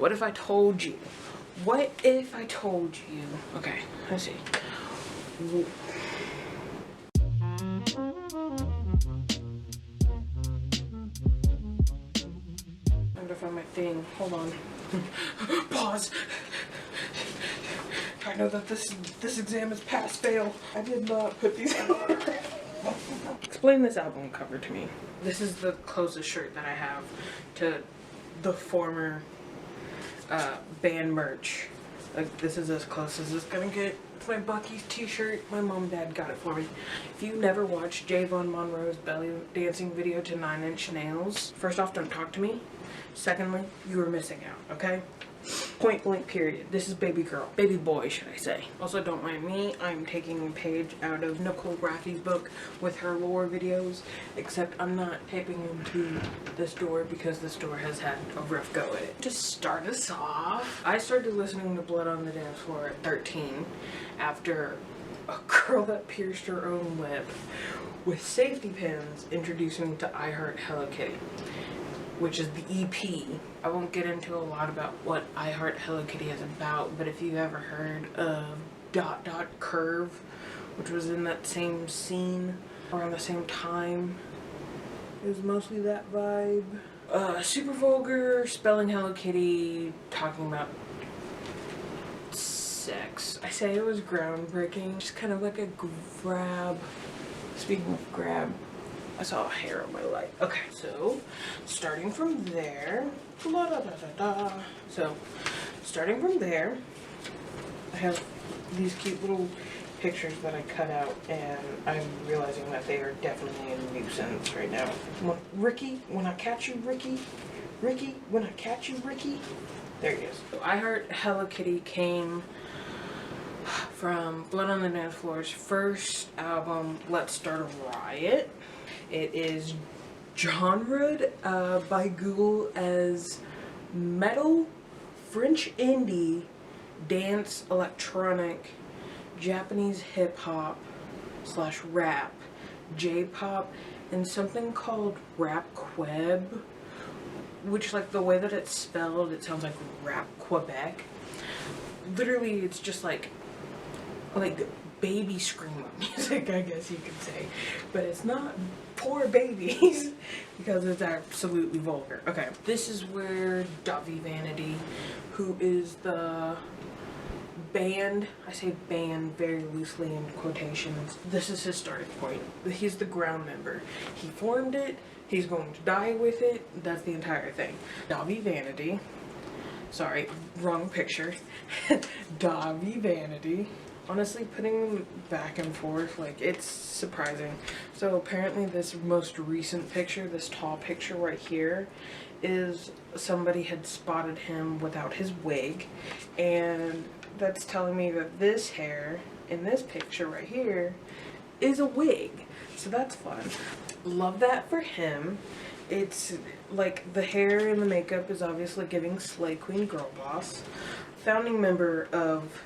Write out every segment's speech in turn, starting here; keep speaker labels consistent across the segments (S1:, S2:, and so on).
S1: What if I told you? What if I told you? Okay, let's see. I'm gonna find my thing. Hold on. Pause. I know that this exam is pass fail. I did not put these on. Explain this album cover to me. This is the closest shirt that I have to the former band merch. Like, this is as close as it's gonna get. It's my Bucky's t-shirt. My mom and dad got it for me. If you never watched Javon Monroe's belly dancing video to 9 Inch Nails, first off, don't talk to me. Secondly, you are missing out, okay? Point blank period. This is baby girl. Baby boy, should I say. Also, don't mind me. I'm taking a page out of Nicole Raffy's book with her lore videos, except I'm not taping into this door because this door has had a rough go at it. To start us off, I started listening to Blood on the Dance Floor at 13 after a girl that pierced her own lip with safety pins introduced me to I Heart Hello Kitty, which is the EP. I won't get into a lot about what I Heart Hello Kitty is about, but if you've ever heard of Dot Dot Curve, which was in that same scene around the same time, it was mostly that vibe. Super vulgar, spelling Hello Kitty, talking about sex. I say it was groundbreaking, just kind of like a grab. Speaking of grab, I saw a hair on my light. Okay, so starting from there, so starting from there, I have these cute little pictures that I cut out, and I'm realizing that they are definitely a nuisance right now. Ricky, when I catch you, Ricky. Ricky, when I catch you, Ricky. There he is. So I Heart Hello Kitty came from Blood on the Dance Floor's first album, Let's Start a Riot. It is genred by Google as metal, French indie, dance, electronic, Japanese hip hop / rap, J-pop, and something called rap queb, which, like, the way that it's spelled, it sounds like rap Quebec. Literally, it's just like baby screamo music, I guess you could say, but it's not poor babies because it's absolutely vulgar. Okay, this is where Davi Vanity, who is the band, I say band very loosely in quotations, this is his starting point. He's the ground member. He formed it, he's going to die with it, that's the entire thing. Davi Vanity, sorry, wrong picture. Davi Vanity. Honestly, putting them back and forth, like, it's surprising. So apparently this most recent picture, this tall picture right here, is somebody had spotted him without his wig, and that's telling me that this hair in this picture right here is a wig. So that's fun. Love that for him. It's like the hair and the makeup is obviously giving Slay Queen Girl Boss. Founding member of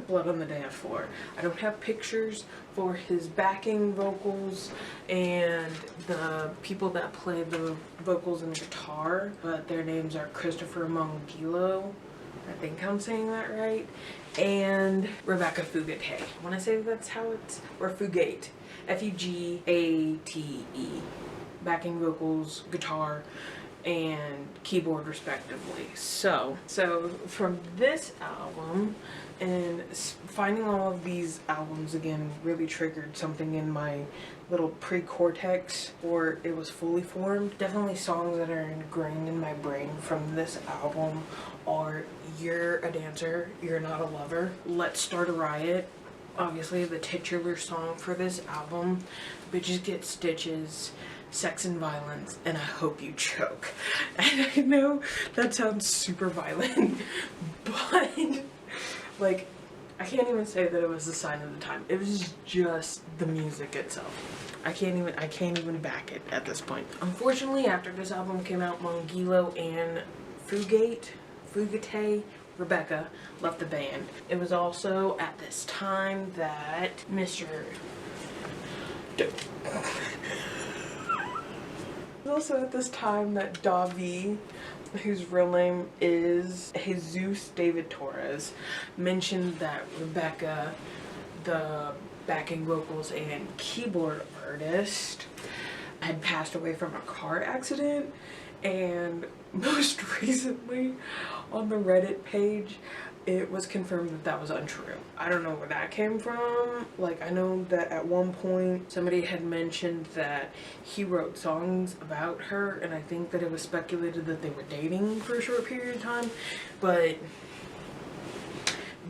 S1: Blood on the Dance Floor. I don't have pictures for his backing vocals and the people that play the vocals and guitar, but their names are Christopher Mongilo, I think I'm saying that right, and Rebecca Fugate. When I say that's how it's, or Fugate, F-U-G-A-T-E, backing vocals, guitar, and keyboard respectively. So from this album, and finding all of these albums again really triggered something in my little pre-cortex, or it was fully formed. Definitely songs that are ingrained in my brain from this album are You're a Dancer, You're Not a Lover, Let's Start a Riot, obviously the titular song for this album, Bitches Get Stitches, Sex and Violence, and I Hope You Choke. And I know that sounds super violent, but like, I can't even say that it was a sign of the time. It was just the music itself. I can't even back it at this point. Unfortunately, after this album came out, Mongilo and Fugate, Rebecca left the band. It was also at this time that Mr. Dope. It was also at this time that Davi whose real name is Jesus David Torres, mentioned that Rebecca, the backing vocals and keyboard artist, had passed away from a car accident. And most recently on the Reddit page, it was confirmed that that was untrue. I don't know where that came from. Like, I know that at one point somebody had mentioned that he wrote songs about her, and I think that it was speculated that they were dating for a short period of time, but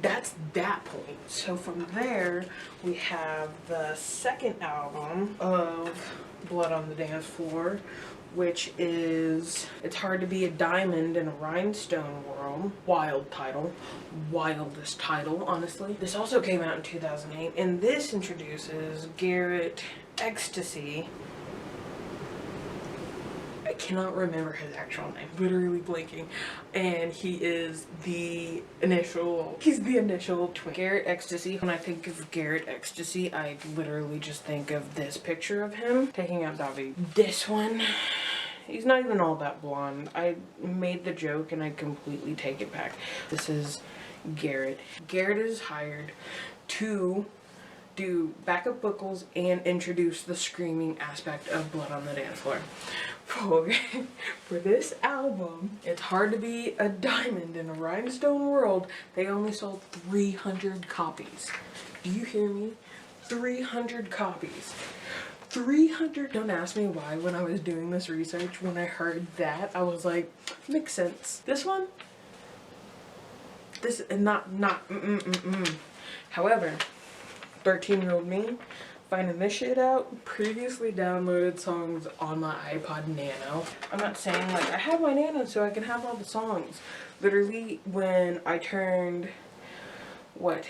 S1: that's that point. So from there, we have the second album of Blood on the Dance Floor, which is It's Hard to Be a Diamond in a Rhinestone World. Wild title. Wildest title, honestly. This also came out in 2008, and this introduces Garrett XD. I cannot remember his actual name, literally blinking, and he's the initial twin. Garrett XD. When I think of Garrett XD, I literally just think of this picture of him taking out Davi. This one, he's not even all that blonde. I made the joke and I completely take it back. This is Garrett. Garrett is hired to do backup vocals and introduce the screaming aspect of Blood on the Dance Floor. For this album, It's Hard to Be a Diamond in a Rhinestone World, they only sold 300 copies. Do you hear me? 300 copies. 300. Don't ask me why when I was doing this research, when I heard that, I was like, makes sense. This one? This, However, 13-year-old me, finding this shit out, previously downloaded songs on my iPod Nano. I'm not saying like I have my Nano so I can have all the songs. Literally when I turned, what,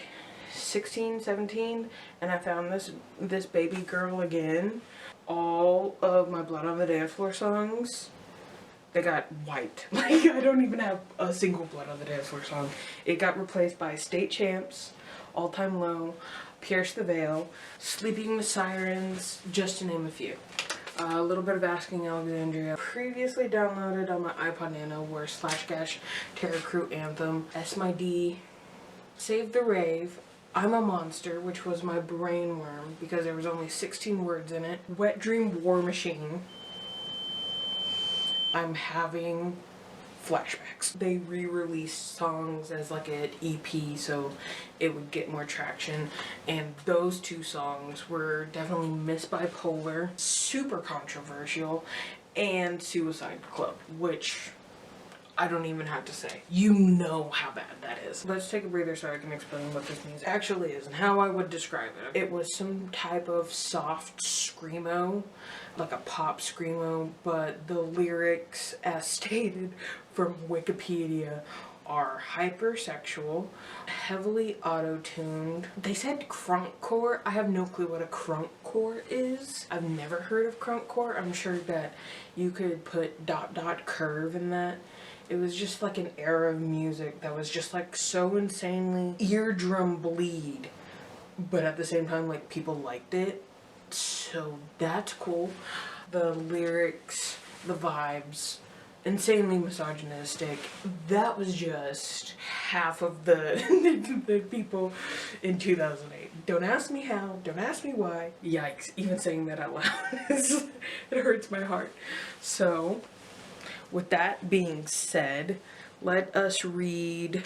S1: 16, 17, and I found this Baby Girl Again, all of my Blood on the Dance Floor songs, they got wiped. Like, I don't even have a single Blood on the Dance Floor song. It got replaced by State Champs, All Time Low, Pierce the Veil, Sleeping with Sirens, just to name a few. A little bit of Asking Alexandria. Previously downloaded on my iPod Nano were Slash Gash, Terror Crew Anthem, S My D, Save the Rave, I'm a Monster, which was my brain worm because there was only 16 words in it, Wet Dream War Machine, I'm Having Flashbacks. They re-released songs as like an EP so it would get more traction, and those two songs were definitely Miss Bipolar, super controversial, and Suicide Club, which I don't even have to say. You know how bad that is. Let's take a breather so I can explain what this music actually is and how I would describe it. It was some type of soft screamo, like a pop screamo, but the lyrics, as stated from Wikipedia, are hypersexual, heavily auto-tuned. They said crunkcore. I have no clue what a crunkcore is. I've never heard of crunkcore. I'm sure that you could put ... curve in that. It was just like an era of music that was just like so insanely eardrum bleed, but at the same time like people liked it. So that's cool. The lyrics, the vibes, insanely misogynistic. That was just half of the people in 2008. Don't ask me how, don't ask me why. Yikes, even saying that out loud, it hurts my heart. So, with that being said, let us read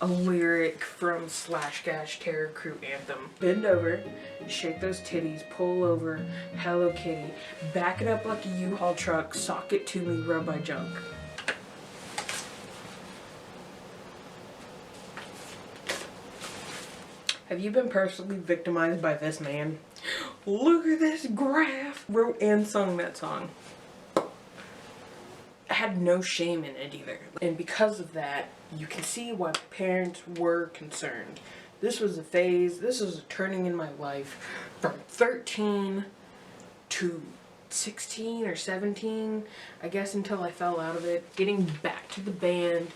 S1: a lyric from Slash Gash Terror Crew Anthem. Bend over, shake those titties, pull over, Hello Kitty, back it up like a U-Haul truck, sock it to me, rub my junk. Have you been personally victimized by this man? Look at this graph! Wrote and sung that song. I had no shame in it either. And because of that, you can see why my parents were concerned. This was a phase, this was a turning in my life from 13 to 16 or 17, I guess, until I fell out of it. Getting back to the band,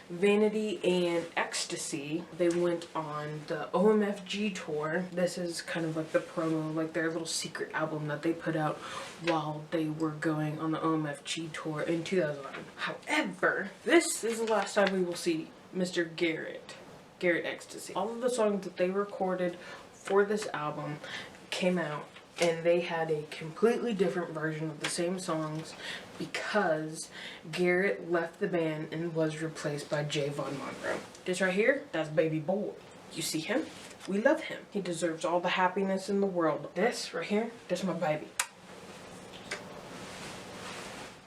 S1: Vanity and Ecstasy, they went on the OMFG tour. This is kind of like the promo, like their little secret album that they put out while they were going on the OMFG tour in 2011. However, this is the last time we will see Mr. Garrett Ecstasy. All of the songs that they recorded for this album came out, and they had a completely different version of the same songs because Garrett left the band and was replaced by Javon Monroe. This right here, that's baby boy. You see him? We love him. He deserves all the happiness in the world. This right here, that's my baby.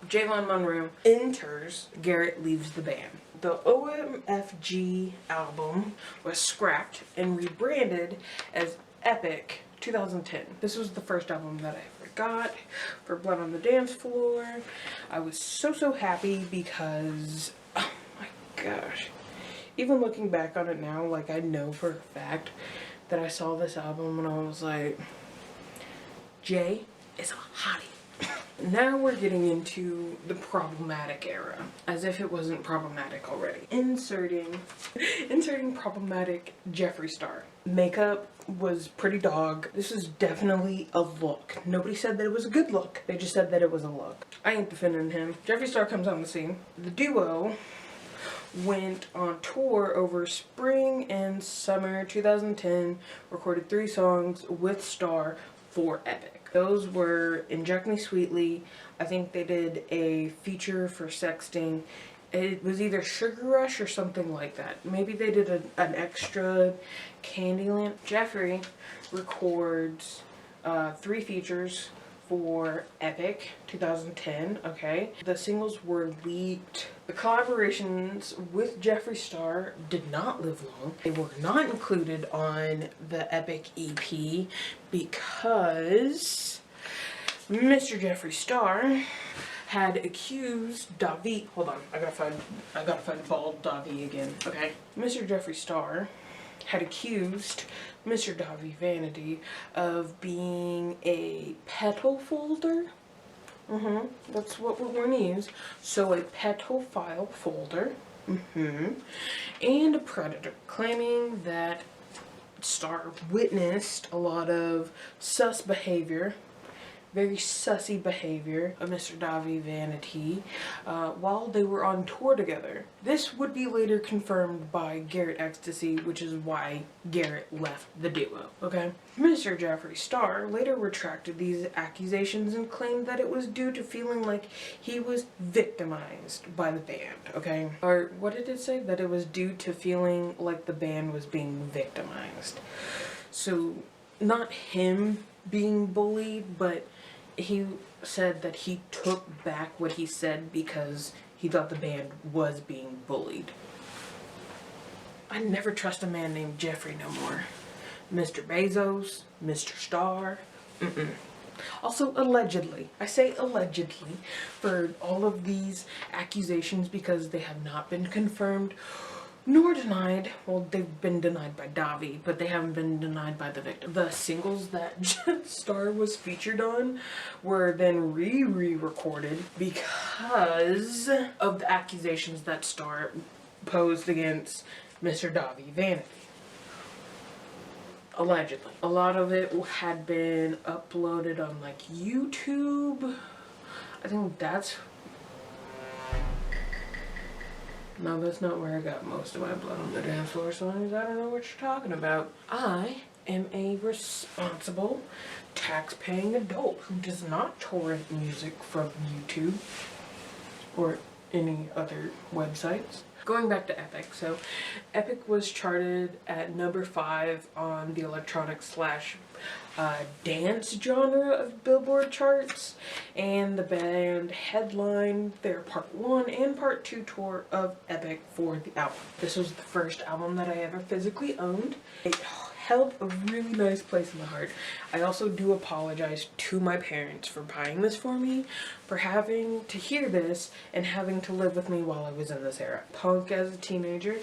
S1: Javon Monroe enters, Garrett leaves the band. The OMFG album was scrapped and rebranded as Epic 2010. This was the first album that I ever got for Blood on the Dance Floor. I was so happy because, oh my gosh. Even looking back on it now, like I know for a fact that I saw this album and I was like, Jay is a hottie. Now we're getting into the problematic era, as if it wasn't problematic already. Inserting problematic Jeffree Star. Makeup was pretty dog. This is definitely a look. Nobody said that it was a good look. They just said that it was a look. I ain't defending him. Jeffree Star comes on the scene. The duo went on tour over spring and summer 2010, recorded 3 songs with Star for Epic. Those were Inject Me Sweetly. I think they did a feature for Sexting. It was either Sugar Rush or something like that. Maybe they did an extra Candyland. Jeffree records 3 features for Epic 2010, okay? The singles were leaked. The collaborations with Jeffree Star did not live long. They were not included on the Epic EP because Mr. Jeffree Star had accused Davi. Hold on, I gotta find bald Davi again. Okay, Mr. Jeffree Star had accused Mr. Davi Vanity of being a petal folder. That's what we're going to use. So a pedophile folder. And a predator, claiming that Star witnessed a lot of sus behavior, very sussy behavior of Mr. Davi Vanity while they were on tour together. This would be later confirmed by Garrett Ecstasy, which is why Garrett left the duo, okay? Mr. Jeffree Star later retracted these accusations and claimed that it was due to feeling like he was victimized by the band, okay? Or what did it say? That it was due to feeling like the band was being victimized. So, not him being bullied, but he said that he took back what he said because he thought the band was being bullied. I never trust a man named Jeffree no more. Mr. Bezos, Mr. Star, Also, allegedly. I say allegedly for all of these accusations because they have not been confirmed nor denied. Well, they've been denied by Davi, but they haven't been denied by the victim. The singles that Star was featured on were then re-recorded because of the accusations that Star posed against Mr. Davi Vanity. Allegedly. A lot of it had been uploaded on like YouTube. I think that's... No, that's not where I got most of my Blood on the Dance Floor songs. I don't know what you're talking about. I am a responsible, tax-paying adult who does not torrent music from YouTube or any other websites. Going back to Epic, so Epic was charted at number 5 on the electronic / dance genre of Billboard charts, and the band headlined their Part 1 and Part 2 tour of Epic for the album. This was the first album that I ever physically owned. It held a really nice place in my heart. I also do apologize to my parents for buying this for me, for having to hear this and having to live with me while I was in this era. Punk as a teenager,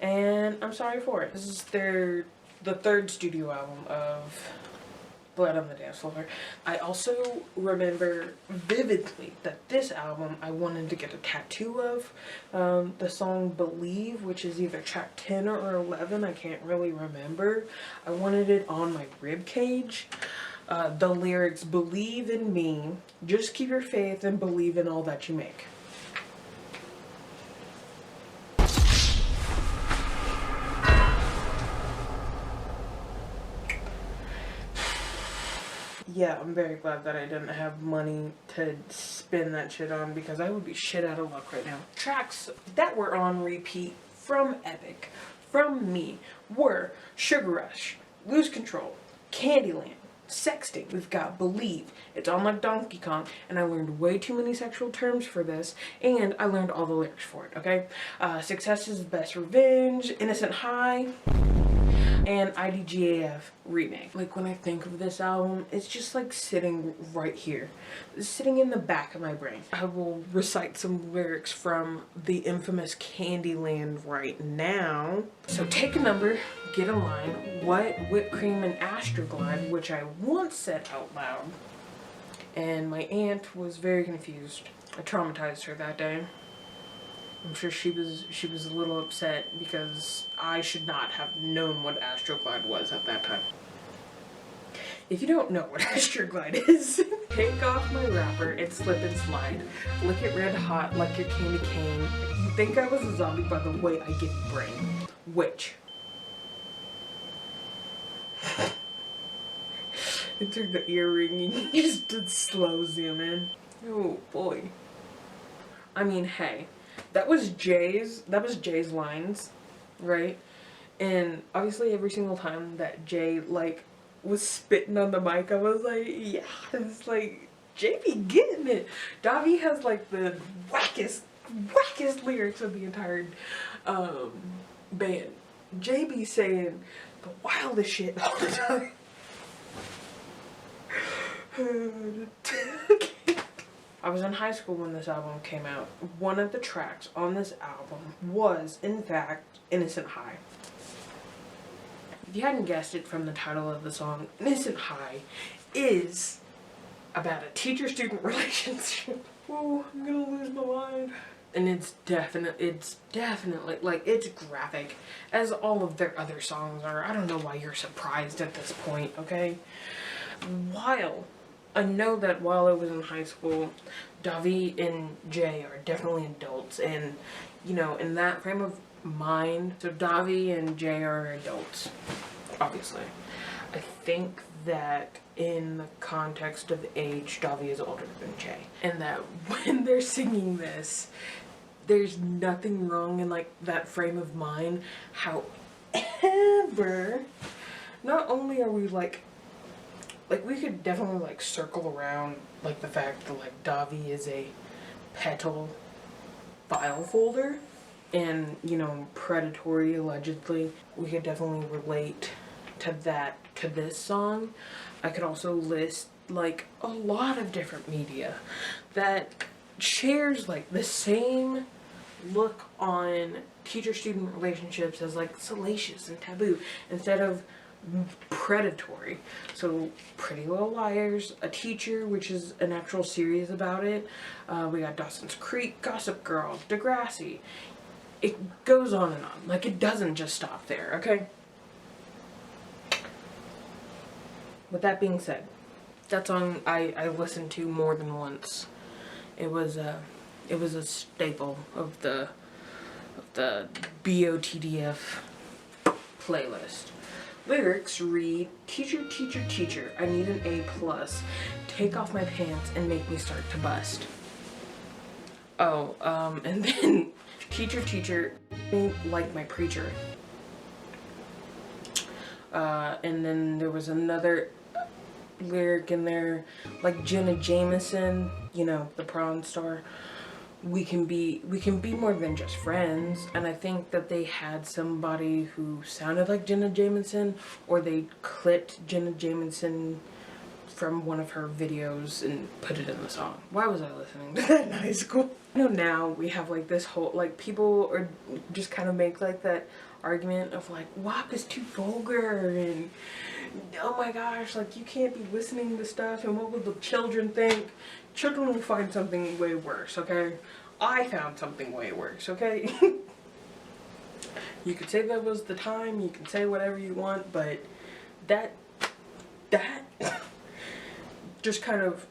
S1: and I'm sorry for it. This is the third studio album of Blood on the Dance Floor. I also remember vividly that this album I wanted to get a tattoo of. The song Believe, which is either track 10 or 11, I can't really remember. I wanted it on my rib cage. The lyrics, believe in me, just keep your faith and believe in all that you make. Yeah, I'm very glad that I didn't have money to spend that shit on, because I would be shit out of luck right now. Tracks that were on repeat from Epic, from me, were Sugar Rush, Lose Control, Candyland, Sexting. We've got Believe, It's On Like Donkey Kong, and I learned way too many sexual terms for this, and I learned all the lyrics for it, okay? Success is the Best Revenge, Innocent High, and IDGAF remake. Like, when I think of this album, it's just like sitting right here. It's sitting in the back of my brain. I will recite some lyrics from the infamous Candyland right now. So take a number, get a line, what, whipped cream, and Astroglide, which I once said out loud. And my aunt was very confused. I traumatized her that day. I'm sure she was a little upset because I should not have known what Astroglide was at that time. If you don't know what Astroglide is, take off my wrapper and slip and slide. Lick it red hot like your candy cane. You think I was a zombie by the way I give you brain. Which? It took the ear ringing. You just did slow zoom in. Oh boy. I mean, hey. That was Jay's lines, right? And obviously every single time that Jay, like, was spitting on the mic, I was like, yeah, it's like, Jay be getting it. Davi has, like, the wackest lyrics of the entire band. Jay be saying the wildest shit all the time. I was in high school when this album came out. One of the tracks on this album was, in fact, Innocent High. If you hadn't guessed it from the title of the song, Innocent High is about a teacher-student relationship. Oh, I'm gonna lose my mind. And it's definitely, like, it's graphic, as all of their other songs are. I don't know why you're surprised at this point, okay? I know that while I was in high school, Davi and Jay are definitely adults, and, you know, in that frame of mind, so Davi and Jay are adults, obviously. I think that in the context of age, Davi is older than Jay, and that when they're singing this, there's nothing wrong in, like, that frame of mind. However, not only are we, like, we could definitely, like, circle around, like, the fact that, like, Davi is a petal file folder and, you know, predatory, allegedly. We could definitely relate to that, to this song. I could also list, like, a lot of different media that shares, like, the same look on teacher-student relationships as, like, salacious and taboo instead of predatory. So Pretty Little Liars, A Teacher, which is an actual series about it. We got Dawson's Creek, Gossip Girl, Degrassi. It goes on and on. Like, it doesn't just stop there, okay? With that being said, that song I listened to more than once. It was a staple of the BOTDF playlist. Lyrics read, teacher, teacher, teacher, I need an A+. Take off my pants and make me start to bust. Oh, and then teacher, teacher, like my preacher. And then there was another lyric in there, like Jenna Jameson, you know, the Prawn Star. We can be more than just friends. And I think that they had somebody who sounded like Jenna Jameson, or they clipped Jenna Jameson's from one of her videos and put it in the song. Why was I listening to that in high school? I know now we have like this whole, like, people are just kind of make like that argument of like WAP is too vulgar and oh my gosh, like you can't be listening to stuff and what will the children think? Children will find something way worse, okay? I found something way worse, okay? You could say that was the time, you can say whatever you want, but that just kind of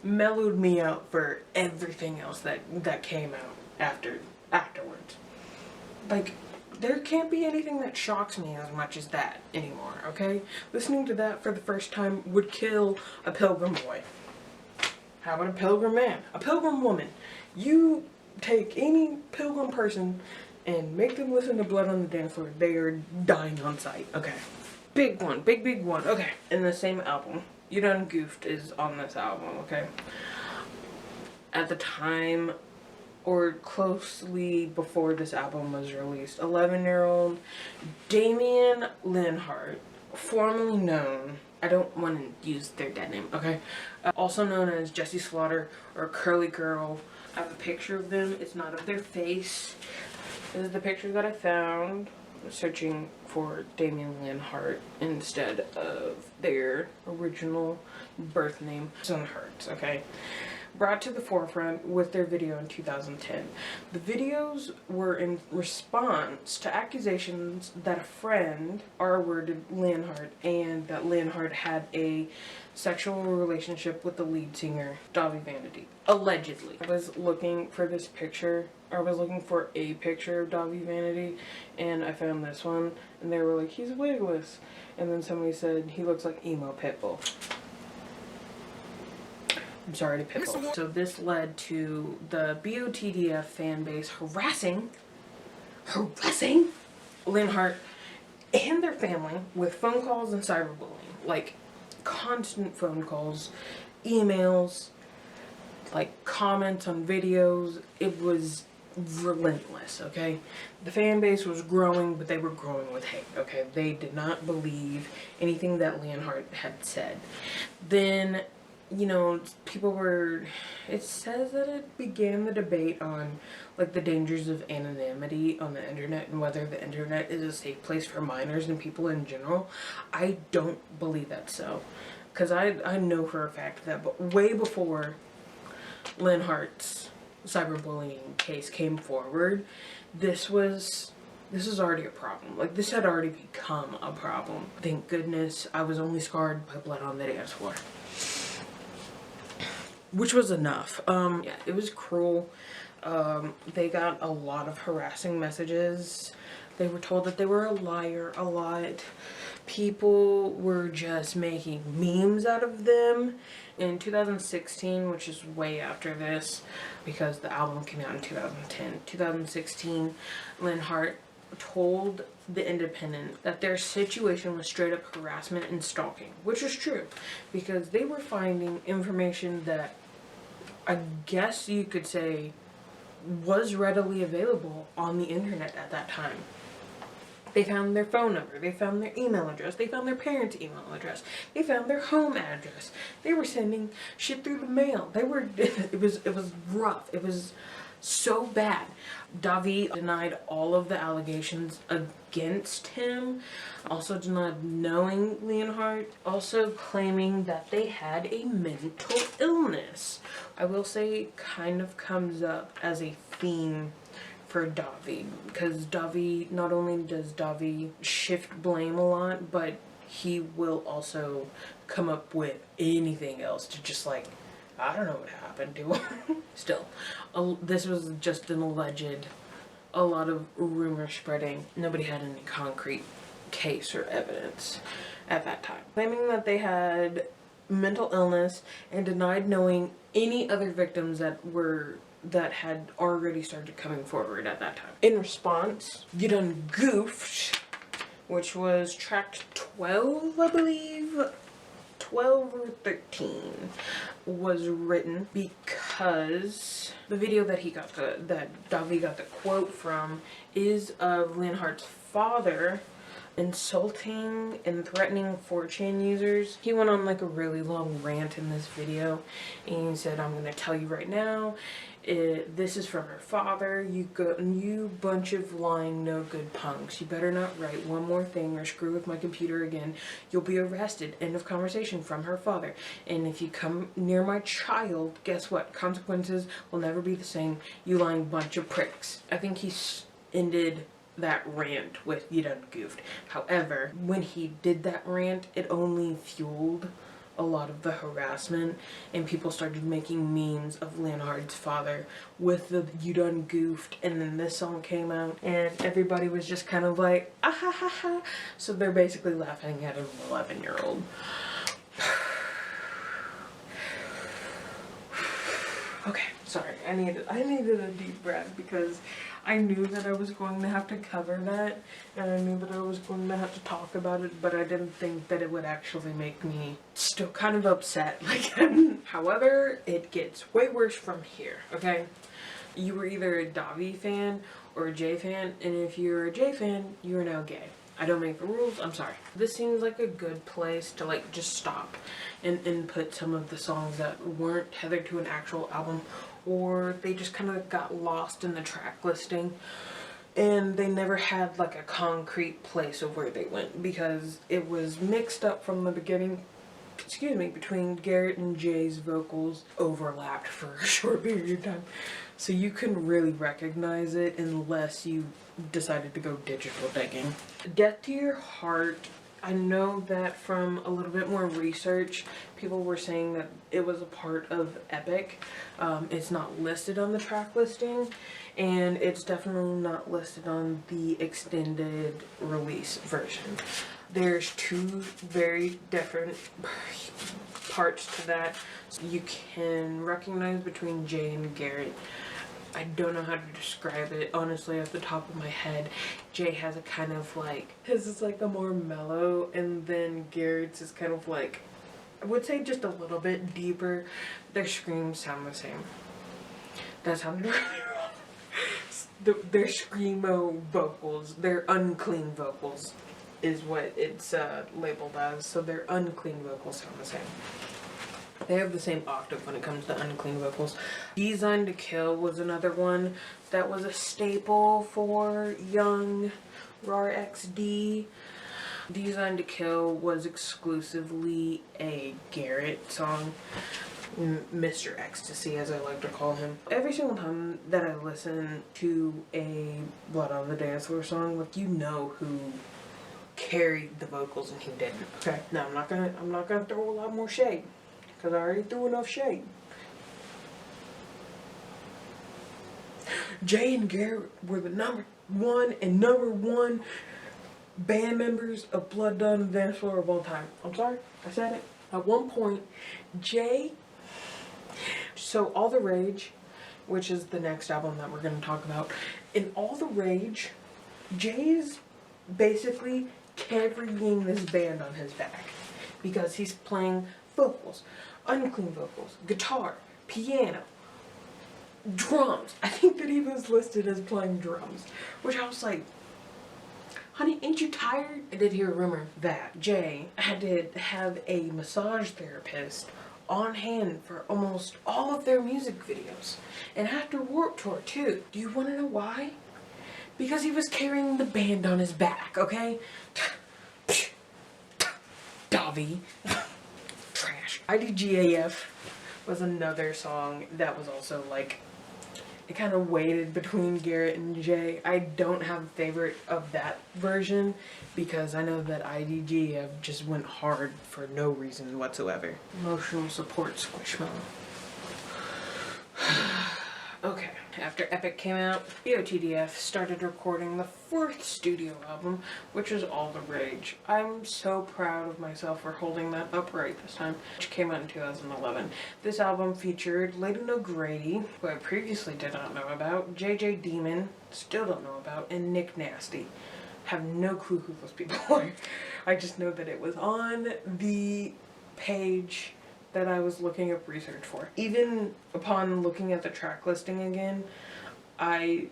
S1: mellowed me out for everything else that came out afterwards. Like, there can't be anything that shocks me as much as that anymore, okay? Listening to that for the first time would kill a pilgrim boy. How about a pilgrim man? A pilgrim woman. You take any pilgrim person and make them listen to Blood on the Dance Floor, they are dying on sight, okay? Big one, big one, okay. In the same album, You Done Goofed is on this album, okay? At the time, or closely before this album was released, 11-year-old Damien Linhart, formerly known, I don't want to use their dead name, okay? Also known as Jessie Slaughter or Curly Girl. I have a picture of them. It's not of their face. This is the picture that I found searching for Damien Linhart instead of their original birth name, Sunharts, okay? Brought to the forefront with their video in 2010. The videos were in response to accusations that a friend R-worded Linhart and that Linhart had a sexual relationship with the lead singer, Davi Vanity. Allegedly. I was looking for this picture. I was looking for a picture of Davi Vanity and I found this one and they were like, he's wigless. And then somebody said, he looks like emo Pitbull. I'm sorry to Pitbull. So this led to the BOTDF fan base harassing Linhart and their family with phone calls and cyberbullying. Like, constant phone calls, emails, like comments on videos. It was relentless, okay? The fan base was growing, but they were growing with hate, okay? They did not believe anything that Linhart had said. Then, you know, people were, it says that it began the debate on like the dangers of anonymity on the internet and whether the internet is a safe place for minors and people in general. I don't believe that's so, because I know for a fact that way before Linhart's cyberbullying case came forward, this was already a problem. Like, this had already become a problem. Thank goodness I was only scarred by Blood on the Dance Floor, which was enough. Yeah, it was cruel. They got a lot of harassing messages. They were told that they were a liar a lot. People were just making memes out of them. In 2016, which is way after this, because the album came out in 2010, 2016, Linhart told The Independent that their situation was straight up harassment and stalking, which was true, because they were finding information that I guess you could say was readily available on the internet at that time. They found their phone number, they found their email address, they found their parents' email address, they found their home address. They were sending shit through the mail. They were, it was rough. It was so bad. Davi denied all of the allegations against him, also denied knowing Linhart, also claiming that they had a mental illness. I will say kind of comes up as a theme for Davi, because Davi, not only does Davi shift blame a lot, but he will also come up with anything else to just like, I don't know what happened to him. Still, this was just an alleged, a lot of rumor spreading. Nobody had any concrete case or evidence at that time. Claiming that they had mental illness and denied knowing any other victims that had already started coming forward at that time. In response, You Done Goofed, which was track 12, I believe, 12 or 13, was written because the video that that Davi got the quote from is of Linhart's father insulting and threatening 4chan users. He went on like a really long rant in this video, and he said, I'm gonna tell you right now, this is from her father. You bunch of lying no good punks. You better not write one more thing or screw with my computer again. You'll be arrested. End of conversation from her father. And if you come near my child, guess what? Consequences will never be the same. You lying bunch of pricks. I think he ended that rant with "you done goofed." However, when he did that rant, it only fueled a lot of the harassment, and people started making memes of Leonhard's father with the "you done goofed," and then this song came out and everybody was just kind of like, ah ha ha ha. So they're basically laughing at an 11-year-old. Okay, sorry, I needed a deep breath because I knew that I was going to have to cover that, and I knew that I was going to have to talk about it, but I didn't think that it would actually make me still kind of upset. Like, however, it gets way worse from here, okay? You were either a Davi fan or a J fan, and if you're a J fan, you are now gay. I don't make the rules, I'm sorry. This seems like a good place to like just stop and input some of the songs that weren't tethered to an actual album, or they just kind of got lost in the track listing and they never had like a concrete place of where they went because it was mixed up from the beginning. Excuse me, between Garrett and Jay's vocals overlapped for a short period of time, so you couldn't really recognize it unless you decided to go digital digging. Death to Your Heart, I know that from a little bit more research, people were saying that it was a part of Epic. It's not listed on the track listing, and it's definitely not listed on the extended release version. There's two very different parts to that. So you can recognize between Jay and Garrett. I don't know how to describe it, honestly, off the top of my head. Jay has a kind of like, his is like a more mellow, and then Garrett's is kind of like, I would say just a little bit deeper. Their screams sound the same. That sounded really wrong. Their screamo vocals, their unclean vocals is what it's labeled as. So their unclean vocals sound the same. They have the same octave when it comes to unclean vocals. Designed to Kill was another one that was a staple for young Rawr XD. Designed to Kill was exclusively a Garrett song. Mr. Ecstasy, as I like to call him. Every single time that I listen to a Blood on the Dance Floor song, like, you know who carried the vocals and who didn't. Okay, now I'm not gonna throw a lot more shade, because I already threw enough shade. Jay and Garrett were the number one band members of Blood on the Dance Floor of all time. I'm sorry, I said it. At one point, Jay, so All the Rage, which is the next album that we're going to talk about, in All the Rage, Jay's basically carrying this band on his back because he's playing vocals, unclean vocals, guitar, piano, drums. I think that he was listed as playing drums, which I was like, honey, ain't you tired? I did hear a rumor that Jay had to have a massage therapist on hand for almost all of their music videos, and after Warped Tour too. Do you want to know why? Because he was carrying the band on his back, okay? Davi. Trash. IDGAF was another song that was also like, it kind of waited between Garrett and Jay. I don't have a favorite of that version because I know that IDGAF just went hard for no reason whatsoever. Emotional Support Squishmallow. Okay, after Epic came out, BOTDF started recording the 4th studio album, which is All the Rage. I'm so proud of myself for holding that upright this time, which came out in 2011. This album featured Layden O'Grady, who I previously did not know about, JJ Demon, still don't know about, and Nick Nasty. Have no clue who those people are. I just know that it was on the page that I was looking up research for. Even upon looking at the track listing again, I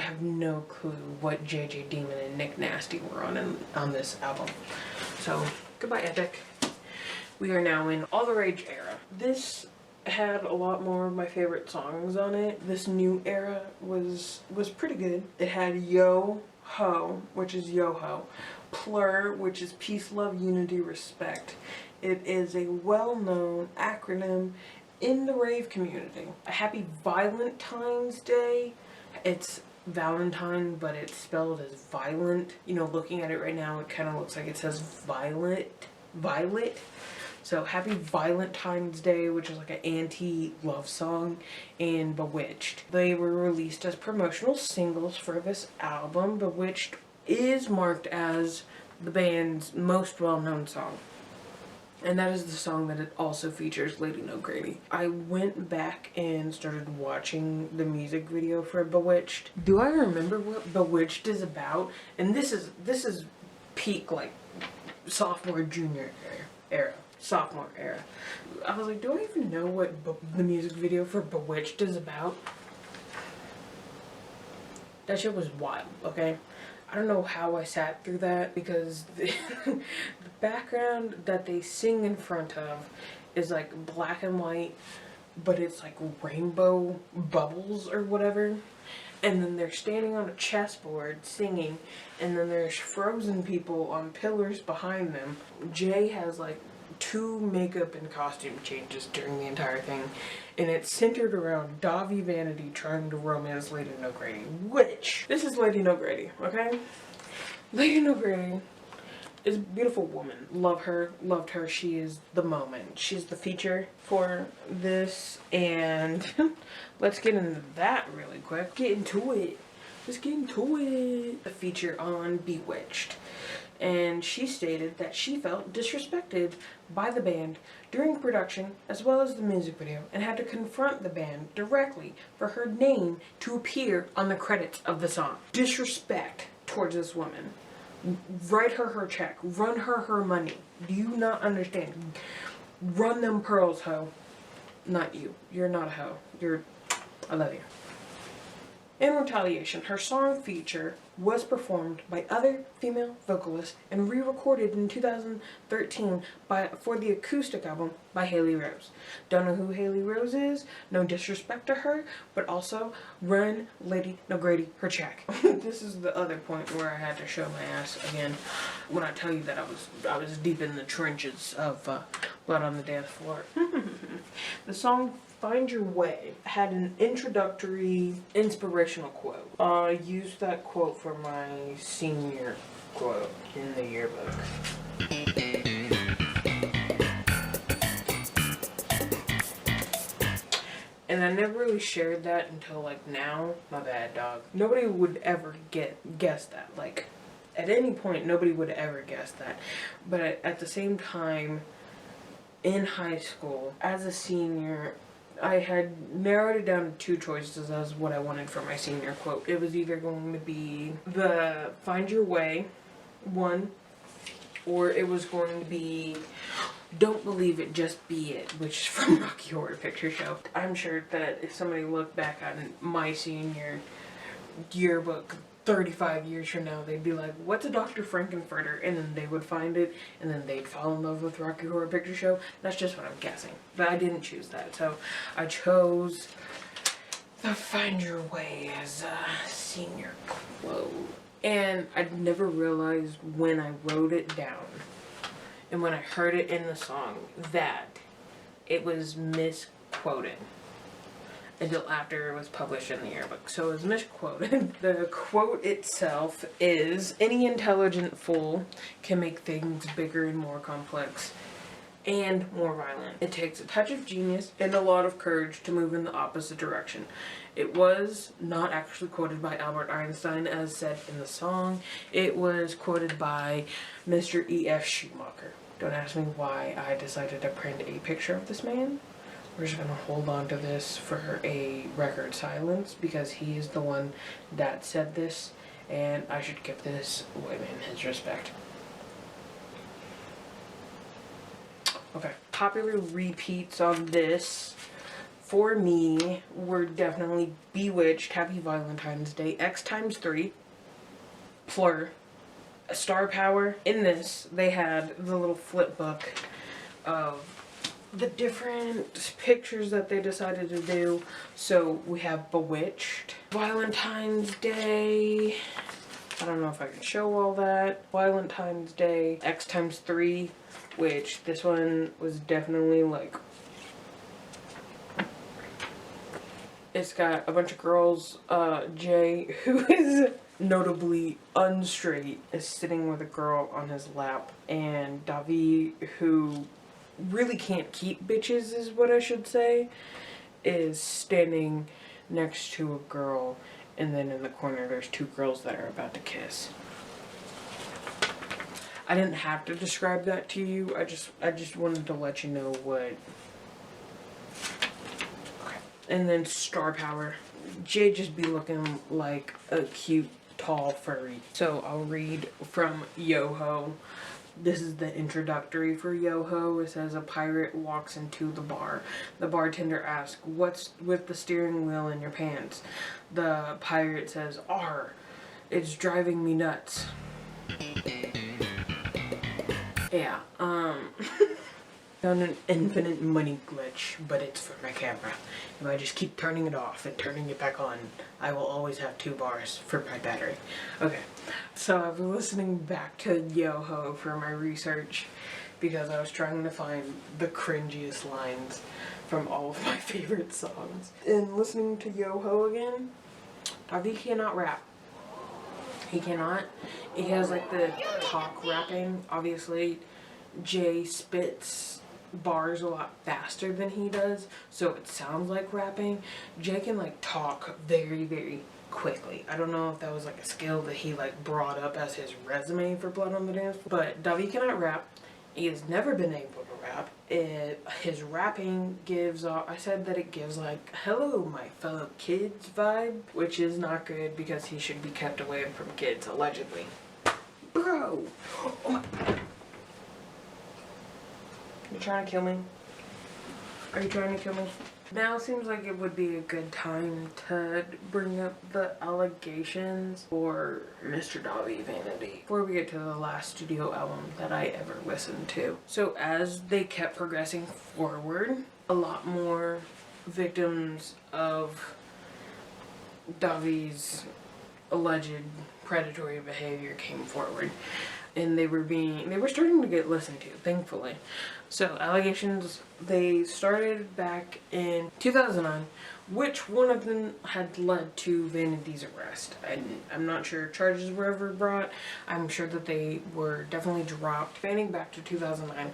S1: have no clue what JJ Demon and Nick Nasty were on this album. So, goodbye Epic. We are now in All the Rage era. This had a lot more of my favorite songs on it. This new era was pretty good. It had Yo Ho, which is Yo Ho. Plur, which is Peace, Love, Unity, Respect. It is a well-known acronym in the rave community. A happy Valentine's Day. It's Valentine, but it's spelled as violent. You know, looking at it right now, it kind of looks like it says violet. So happy Valentine's Day, which is like an anti-love song, and Bewitched. They were released as promotional singles for this album. Bewitched is marked as the band's most well-known song. And that is the song that it also features Lady No Grady. I went back and started watching the music video for Bewitched. Do I remember what Bewitched is about? And this is peak like sophomore junior era. Sophomore era. I was like, do I even know what the music video for Bewitched is about? That shit was wild, okay? I don't know how I sat through that because the background that they sing in front of is like black and white, but it's like rainbow bubbles or whatever. And then they're standing on a chessboard singing, and then there's frozen people on pillars behind them. Jay has like 2 makeup and costume changes during the entire thing, and it's centered around Davi Vanity trying to romance Lady No Grady, which, this is Lady No Grady, okay? Lady No Grady is a beautiful woman. Love her, loved her. She is the moment. She's the feature for this, and let's get into that really quick. Get into it. Let's get into it. The feature on Bewitched. And she stated that she felt disrespected by the band during production as well as the music video, and had to confront the band directly for her name to appear on the credits of the song. Disrespect towards this woman. Write her check. Run her money. Do you not understand? Run them pearls, hoe. Not you. You're not a hoe. I love you. In retaliation, her song feature was performed by other female vocalists and re-recorded in 2013 for the acoustic album by Haley Rose. Don't know who Haley Rose is, no disrespect to her, but also run Lady No Grady her check. This is the other point where I had to show my ass again when I tell you that I was deep in the trenches of Blood on the Dance Floor. The song Find Your Way had an introductory inspirational quote. I used that quote for my senior quote in the yearbook. And I never really shared that until like now. My bad, dog. Nobody would ever guess that. Like, at any point, nobody would ever guess that. But at the same time, in high school, as a senior, I had narrowed it down to 2 choices as what I wanted for my senior quote. It was either going to be the Find Your Way one, or it was going to be Don't Believe It, Just Be It, which is from Rocky Horror Picture Show. I'm sure that if somebody looked back on my senior yearbook 35 years from now, they'd be like, what's a Dr. Frankenfurter? And then they would find it, and then they'd fall in love with Rocky Horror Picture Show. That's just what I'm guessing. But I didn't choose that, so I chose the Find Your Way as a senior quote. And I'd never realized when I wrote it down and when I heard it in the song that it was misquoted until after it was published in the yearbook. So it was misquoted. The quote itself is, any intelligent fool can make things bigger and more complex and more violent. It takes a touch of genius and a lot of courage to move in the opposite direction. It was not actually quoted by Albert Einstein as said in the song. It was quoted by Mr. E.F. Schumacher. Don't ask me why I decided to print a picture of this man. We're just going to hold on to this for a record silence because he is the one that said this, and I should give this white man his respect. Okay. Popular repeats on this for me were definitely Bewitched, Happy Valentine's Day, X times 3, Fleur, Star Power. In this, they had the little flip book of the different pictures that they decided to do. So we have Bewitched, Valentine's Day. I don't know if I can show all that. Valentine's Day, X times 3, which this one was definitely like, it's got a bunch of girls. Jay, who is notably unstraight, is sitting with a girl on his lap, and Davi, who really can't keep bitches is what I should say, is standing next to a girl, and then in the corner there's 2 girls that are about to kiss. I didn't have to describe that to you. I just wanted to let you know what. And then Star Power. Jay just be looking like a cute, tall furry. So I'll read from Yoho. This is the introductory for Yoho. It says, a pirate walks into the bar. The bartender asks, what's with the steering wheel in your pants? The pirate says, "Arr, it's driving me nuts." Yeah, found an infinite money glitch, but it's for my camera. If I just keep turning it off and turning it back on, I will always have 2 bars for my battery. Okay, so I've been listening back to Yoho for my research because I was trying to find the cringiest lines from all of my favorite songs. In listening to Yoho again, Davi cannot rap. He cannot. He has like the talk rapping. Obviously, Jay spits bars a lot faster than he does, so it sounds like rapping. Jay can like talk very, very quickly. I don't know if that was like a skill that he like brought up as his resume for Blood on the Dance Floor. But Davi cannot rap. He has never been able to rap. His rapping gives off, I said that it gives like, hello my fellow kids vibe, which is not good because he should be kept away from kids, allegedly. Bro! Oh my. You trying to kill me? Are you trying to kill me? Now seems like it would be a good time to bring up the allegations for Mr. Davi Vanity before we get to the last studio album that I ever listened to. So as they kept progressing forward, a lot more victims of Davi's alleged predatory behavior came forward. And they were starting to get listened to, thankfully. So allegations, they started back in 2009. Which one of them had led to Vanity's arrest? I'm not sure charges were ever brought. I'm sure that they were definitely dropped. Spanning back to 2009,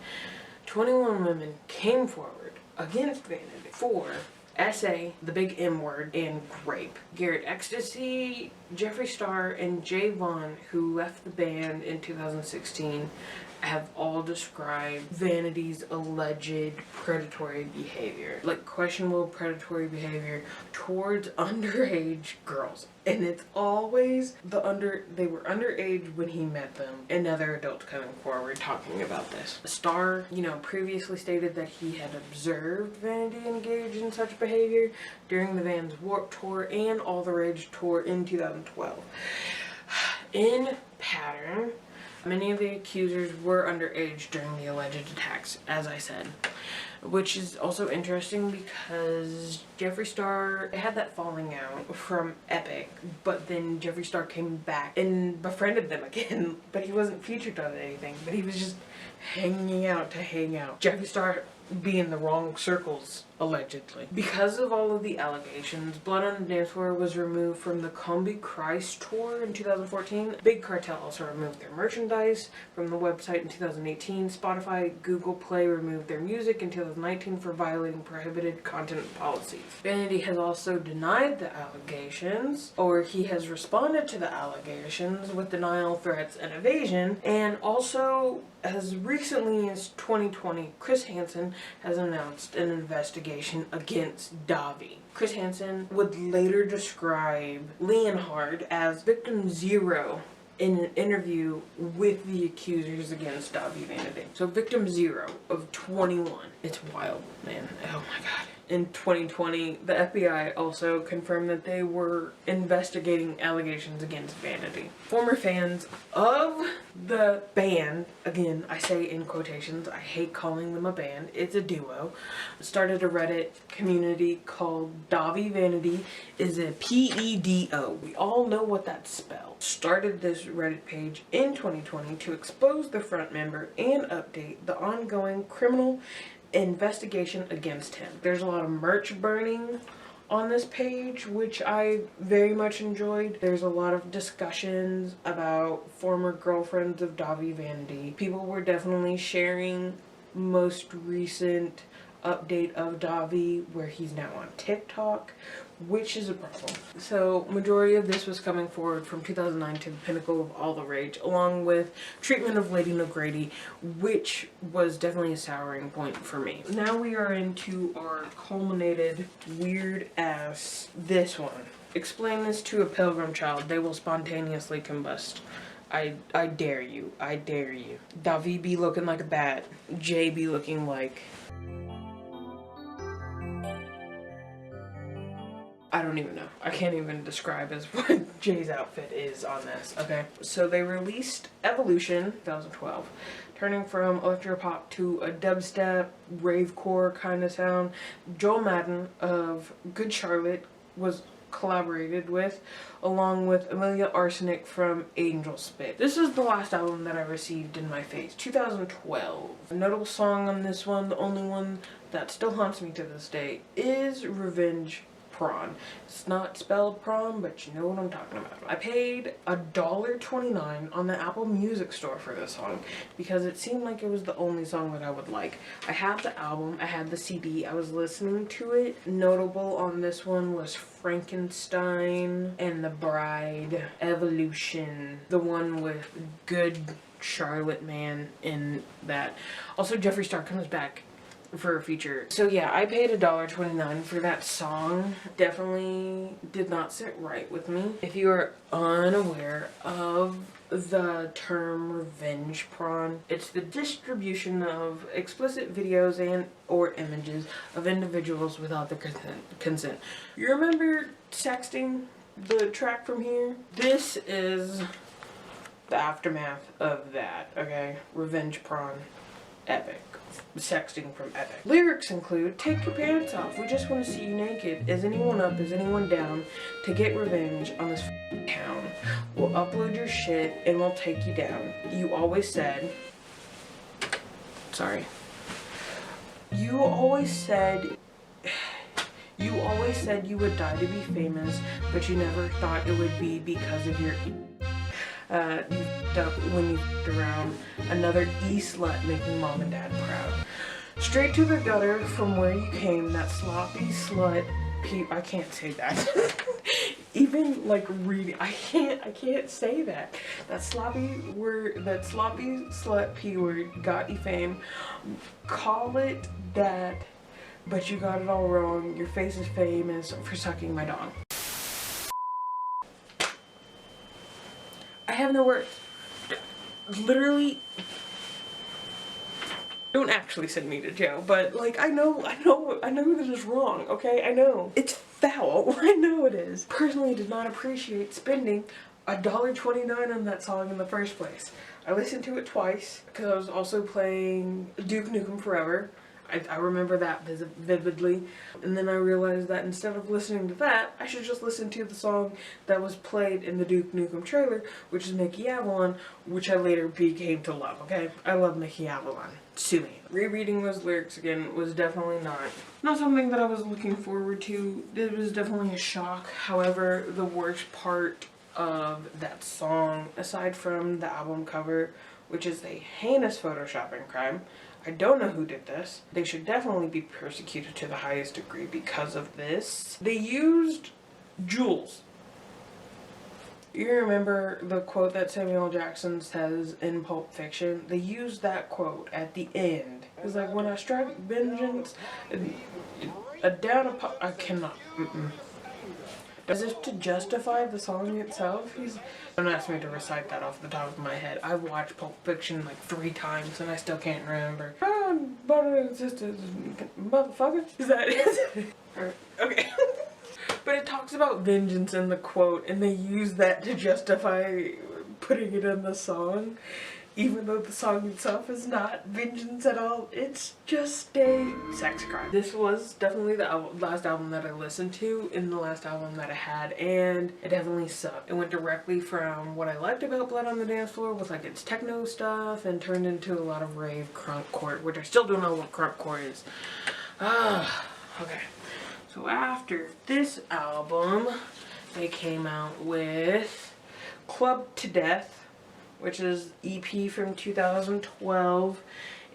S1: 21 women came forward against Vanity for Essay, the big M word, and Grape. Garrett Ecstasy, Jeffree Star, and Jay Vaughn, who left the band in 2016, have all described Vanity's alleged predatory behavior. Like questionable predatory behavior towards underage girls. And it's always they were underage when he met them, and other adults coming forward talking about this. Star, previously stated that he had observed Vanity engage in such behavior during the band's Warped Tour and All the Rage tour in 2012. In pattern, many of the accusers were underage during the alleged attacks, as I said. Which is also interesting because Jeffree Star had that falling out from Epic, but then Jeffree Star came back and befriended them again, but he wasn't featured on anything, but he was just hanging out to hang out. Jeffree Star be in the wrong circles, allegedly. Because of all of the allegations, Blood on the Dance Floor was removed from the Combi Christ tour in 2014. Big Cartel also removed their merchandise from the website in 2018. Spotify, Google Play removed their music in 2019 for violating prohibited content policies. Vanity has also denied the allegations, or he has responded to the allegations with denial, threats, and evasion, and also as recently as 2020, Chris Hansen has announced an investigation against Davi. Chris Hansen would later describe Leonhard as victim 0 in an interview with the accusers against Davi Vanity. So victim 0 of 21. It's wild, man. Oh my god. in 2020, the FBI also confirmed that they were investigating allegations against Vanity. Former fans of the band, again, I say in quotations, I hate calling them a band, it's a duo, started a Reddit community called Davi Vanity, is a PEDO. We all know what that's spelled. Started this Reddit page in 2020 to expose the front member and update the ongoing criminal investigation against him. There's a lot of merch burning on this page, which I very much enjoyed. There's a lot of discussions about former girlfriends of Davi Vanity. People were definitely sharing most recent update of Davi, where he's now on TikTok, which is a problem. So majority of this was coming forward from 2009 to the pinnacle of all the rage, along with treatment of Lady O'Grady, which was definitely a souring point for me. Now we are into our culminated weird ass, this one. Explain this to a pilgrim child, they will spontaneously combust. I dare you, I dare you. Davi be looking like a bat, Jay be looking like, I don't even know. I can't even describe as what Jay's outfit is on this, okay? So they released Evolution, 2012, turning from electropop to a dubstep, ravecore kind of sound. Joel Madden of Good Charlotte was collaborated with, along with Amelia Arsenic from Angel Spit. This is the last album that I received in my face, 2012. A notable song on this one, the only one that still haunts me to this day, is Revenge Prawn. It's not spelled prawn, but you know what I'm talking about. I paid $1.29 on the Apple Music store for this song because it seemed like it was the only song that I would like. I had the album, I had the CD, I was listening to it. Notable on this one was Frankenstein and The Bride, Evolution, the one with Good Charlotte Man in that. Also, Jeffree Star comes back for a feature. So yeah, I paid $1.29 for that song. Definitely did not sit right with me. If you are unaware of the term revenge porn, it's the distribution of explicit videos and or images of individuals without their consent. You remember Sexting, the track from here? This is the aftermath of that, okay? Revenge porn, epic. Sexting from Epic. Lyrics include, take your pants off, we just want to see you naked. Is anyone up, is anyone down to get revenge on this town? We'll upload your shit and we'll take you down. You always said, sorry. You always said you would die to be famous, but you never thought it would be because of your you f***ed up when you f***ed around another E-slut making mom and dad proud. Straight to the gutter from where you came, that sloppy slut I can't say that. Even like reading, I can't say that. That sloppy slut P word got you fame. Call it that, but you got it all wrong. Your face is famous for sucking my dong. I have no words. Literally, don't actually send me to jail, but like I know that is wrong, okay? I know. It's foul. I know it is. Personally did not appreciate spending $1.29 on that song in the first place. I listened to it twice because I was also playing Duke Nukem Forever. I remember that vividly, and then I realized that instead of listening to that, I should just listen to the song that was played in the Duke Nukem trailer, which is Mickey Avalon, which I later became to love, okay? I love Mickey Avalon. Sue me. Rereading those lyrics again was definitely not something that I was looking forward to. It was definitely a shock. However, the worst part of that song, aside from the album cover, which is a heinous photoshopping crime, I don't know who did this. They should definitely be persecuted to the highest degree because of this. They used jewels. You remember the quote that Samuel Jackson says in Pulp Fiction? They used that quote at the end. It's like, when I strike vengeance, I cannot. As if to justify the song itself. Don't ask me to recite that off the top of my head. I've watched Pulp Fiction like 3 times and I still can't remember. brothers and sisters, motherfucker. Is that it? Okay. But it talks about vengeance in the quote, and they use that to justify putting it in the song, even though the song itself is not vengeance at all. It's just a sex crime. This was definitely the last album that I listened to, and the last album that I had, and it definitely sucked. It went directly from what I liked about Blood on the Dance Floor with like its techno stuff, and turned into a lot of rave crunkcore, which I still don't know what crunkcore is. Okay. So after this album, they came out with Club to Death, which is EP from 2012,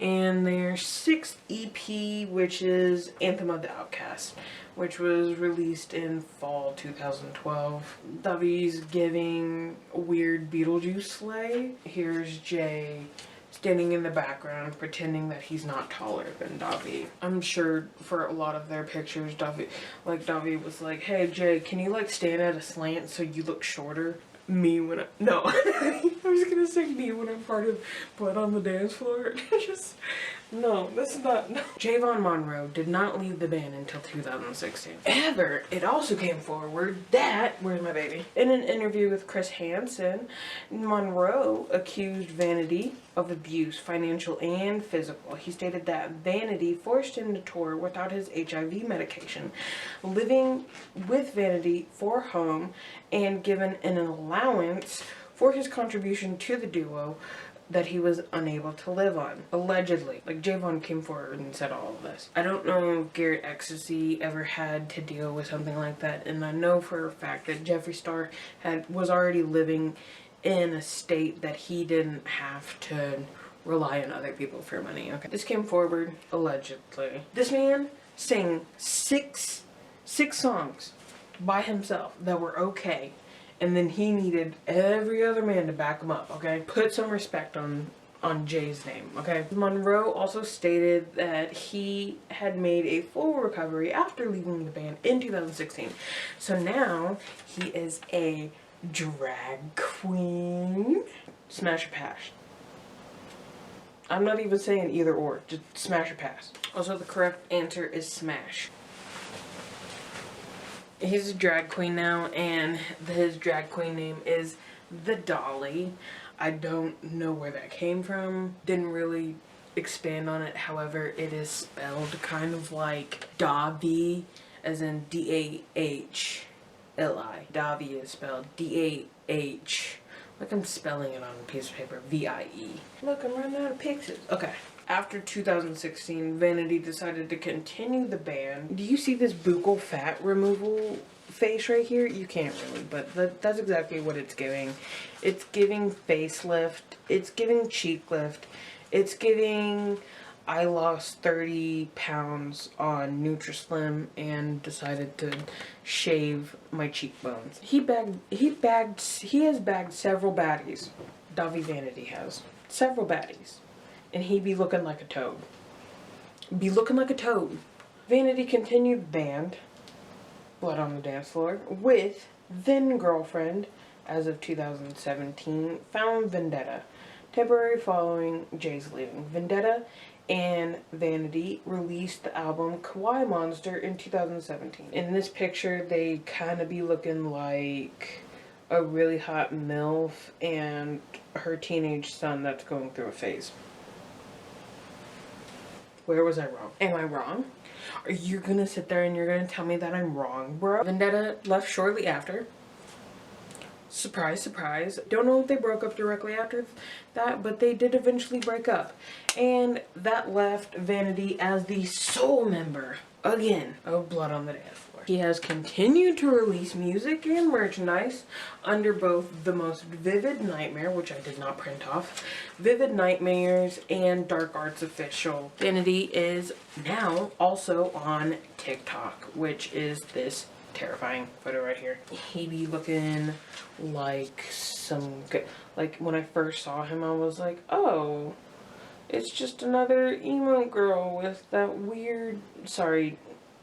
S1: and their 6th EP, which is Anthem of the Outcast, which was released in fall 2012. Davi's giving a weird Beetlejuice sleigh. Here's Jay standing in the background pretending that he's not taller than Davi. I'm sure for a lot of their pictures, Davi was like, hey Jay, can you like stand at a slant so you look shorter? Me when no. I was gonna say me when I'm part of Blood on the Dance Floor. Just, no, that's not, no. Javon Monroe did not leave the band until 2016. However, it also came forward that, where's my baby? In an interview with Chris Hansen, Monroe accused Vanity of abuse, financial and physical. He stated that Vanity forced him to tour without his HIV medication, living with Vanity for home, and given an allowance for his contribution to the duo that he was unable to live on. Allegedly. Like, Javon came forward and said all of this. I don't know if Rawr XD ever had to deal with something like that, and I know for a fact that Jeffree Star was already living in a state that he didn't have to rely on other people for money. Okay. This came forward, allegedly. This man sang six songs by himself that were okay, and then he needed every other man to back him up, okay? Put some respect on Jay's name, okay? Monroe also stated that he had made a full recovery after leaving the band in 2016. So now he is a drag queen. Smash or pass? I'm not even saying either or, just smash or pass. Also, the correct answer is smash. He's a drag queen now, and his drag queen name is The Dolly. I don't know where that came from. Didn't really expand on it. However, it is spelled kind of like Davi, as in D-A-H-L-I. Davi is spelled D-A-H. Like I'm spelling it on a piece of paper. V-I-E. Look, I'm running out of pictures. Okay. After 2016, Vanity decided to continue the band. Do you see this buccal fat removal face right here? You can't really, but that's exactly what it's giving. It's giving facelift. It's giving cheek lift. It's giving I lost 30 pounds on Nutrislim and decided to shave my cheekbones. He has bagged several baddies. Davi Vanity has. Several baddies. And he be looking like a toad. Be looking like a toad. Vanity continued the band, Blood on the Dance Floor, with then girlfriend, as of 2017, found Vendetta, temporary following Jay's leaving. Vendetta and Vanity released the album Kawaii Monster in 2017. In this picture, they kind of be looking like a really hot MILF and her teenage son that's going through a phase. Where was I wrong? Am I wrong? Are you gonna sit there and you're gonna tell me that I'm wrong, bro? Vendetta left shortly after. Surprise, surprise. Don't know if they broke up directly after that, but they did eventually break up. And that left Vanity as the sole member, again, of Blood on the Dance Floor. He has continued to release music and merchandise under both The Most Vivid Nightmare, which I did not print off, Vivid Nightmares, and Dark Arts Official. Vanity is now also on TikTok, which is this terrifying photo right here. He be looking like some good, like when I first saw him I was like, oh, it's just another emo girl with that weird, sorry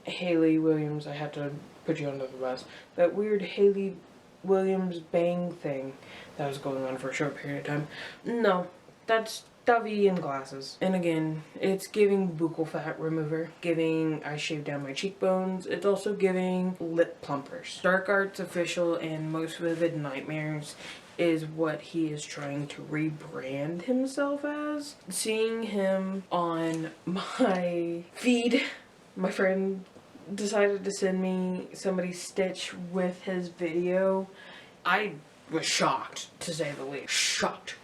S1: Hayley Williams, I had to put you under the bus, that weird Hayley Williams bang thing that was going on for a short period of time. No, That's Dovey in glasses. And again, it's giving buccal fat remover, giving I shaved down my cheekbones. It's also giving lip plumpers. Dark Arts Official and Most Vivid Nightmares is what he is trying to rebrand himself as. Seeing him on my feed, my friend decided to send me somebody's stitch with his video. I was shocked, to say the least. Shocked.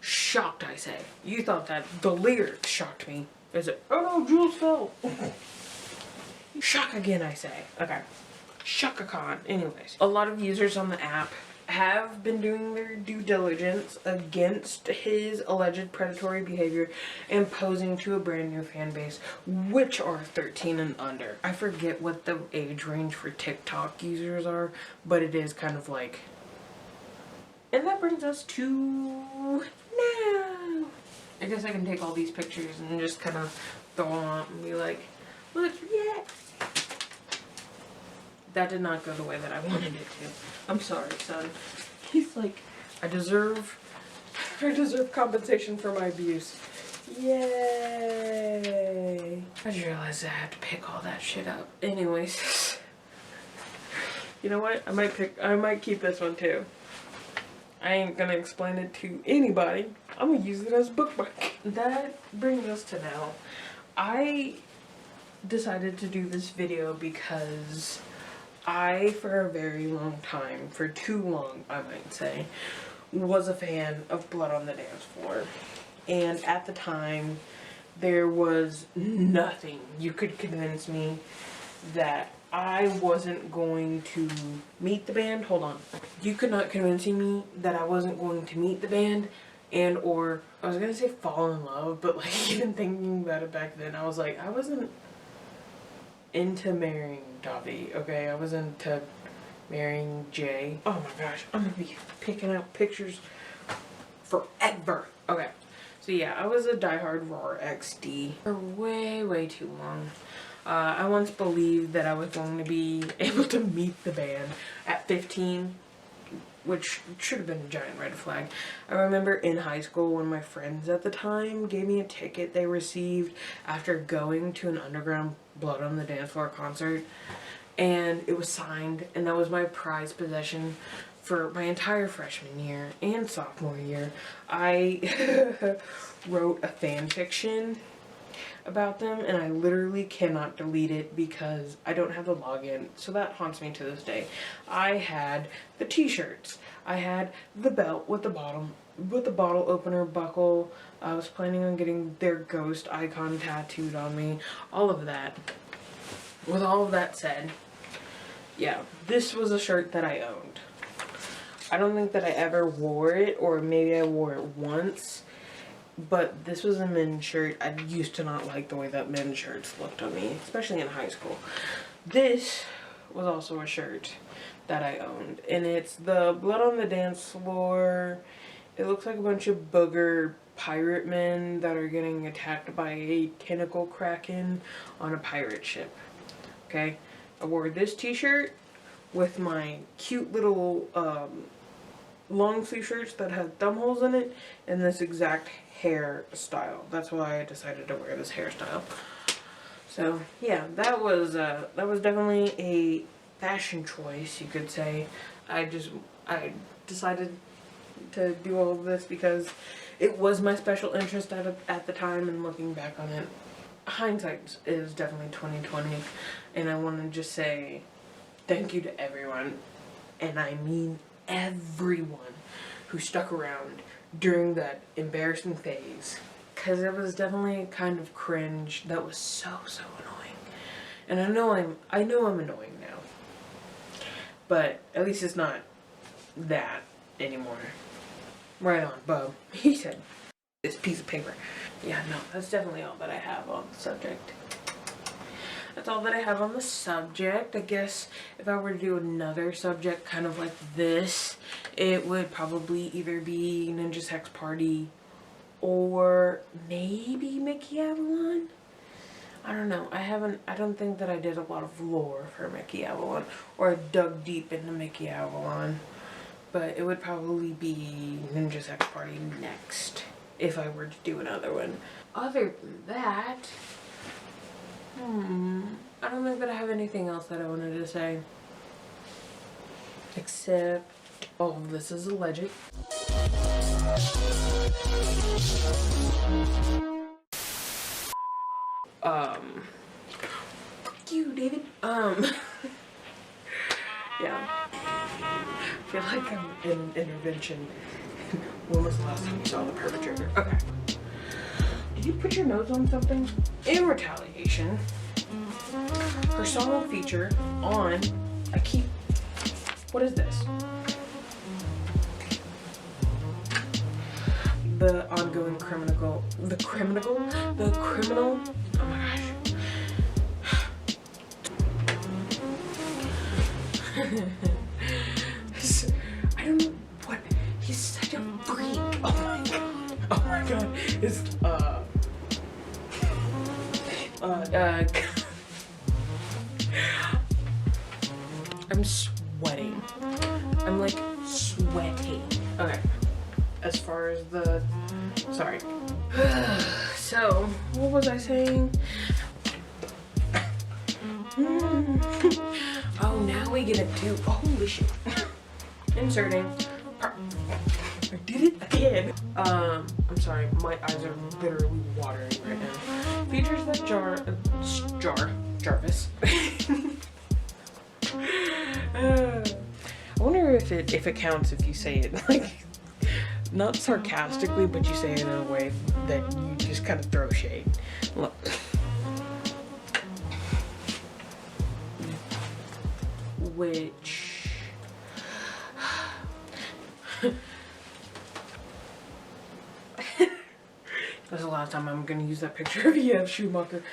S1: Shocked, I say. You thought that the lyrics shocked me. Is it, oh no, Jules fell. Shock again, I say. Okay. Shock-a-con. Anyways, a lot of users on the app have been doing their due diligence against his alleged predatory behavior and posing to a brand new fan base, which are 13 and under. I forget what the age range for TikTok users are, but it is kind of like... And that brings us to now. I guess I can take all these pictures and just kind of throw them up and be like, look, yeah. That did not go the way that I wanted it to. I'm sorry, son. He's like, I deserve compensation for my abuse. Yay. I just realized I had to pick all that shit up. Anyways. You know what? I might keep this one too. I ain't gonna explain it to anybody. I'm gonna use it as a bookmark. That brings us to now. I decided to do this video because I, for a very long time, for too long I might say, was a fan of Blood on the Dance Floor. And at the time, there was nothing you could convince me that I wasn't going to meet the band. Hold on. You could not convince me that I wasn't going to meet the band and or, I was going to say fall in love, but like even thinking about it back then, I was like, I wasn't into marrying Dovey, okay? I was into marrying Jay. Oh my gosh, I'm gonna be picking out pictures forever. Okay, so yeah, I was a diehard Rawr XD for way too long. I once believed that I was going to be able to meet the band at 15, which should have been a giant red flag. I remember in high school when my friends at the time gave me a ticket they received after going to an underground Blood on the Dance Floor concert, and it was signed, and that was my prized possession for my entire freshman year and sophomore year. I wrote a fan fiction about them, and I literally cannot delete it because I don't have the login, so that haunts me to this day. I had the t-shirts, I had the belt with the bottle opener buckle. I was planning on getting their ghost icon tattooed on me, all of that. With all of that said, yeah, this was a shirt that I owned. I don't think that I ever wore it, or maybe I wore it once. But this was a men's shirt. I used to not like the way that men's shirts looked on me, especially in high school. This was also a shirt that I owned, and it's the Blood on the Dance Floor. It looks like a bunch of booger pirate men that are getting attacked by a tentacle kraken on a pirate ship. Okay? I wore this t-shirt with my cute little long sleeve shirts that have thumb holes in it, and this exact hairstyle. That's why I decided to wear this hairstyle. So yeah, that was definitely a fashion choice, you could say. I decided to do all of this because it was my special interest at the time, and looking back on it, hindsight is definitely 20/20, and I want to just say thank you to everyone, and I mean everyone who stuck around during that embarrassing phase, because it was definitely kind of cringe. That was so annoying, and I know I'm annoying now, but at least it's not that anymore. Right on, bub. He said this piece of paper. Yeah, no, that's definitely all that I have on the subject. That's all that I have on the subject. I guess if I were to do another subject kind of like this, it would probably either be Ninja Sex Party or maybe Mickey Avalon. I don't know. I don't think that I did a lot of lore for Mickey Avalon, or dug deep into Mickey Avalon. But it would probably be Ninja Sex Party next. if I were to do another one. Other than that, I don't think that I have anything else that I wanted to say. Except, oh, this is alleged. Fuck you, David. Yeah. I feel like I'm in an intervention. When was the last time you saw the perpetrator? Okay. Did you put your nose on something? In retaliation, her song will feature on what is this? The ongoing criminal, oh my gosh. I don't know what, he's such a freak. Oh my god. It's, I'm sweating. I'm like sweating. Okay. As far as the, sorry. So, what was I saying? Oh, now we get to do, holy shit. Inserting. I did it again. I'm sorry, my eyes are literally watering right now. Features that Jarvis. I wonder if it counts if you say it like, not sarcastically, but you say it in a way that you just kind of throw shade. Look. Which there's a lot of time I'm gonna use that picture of E.F. Schumacher.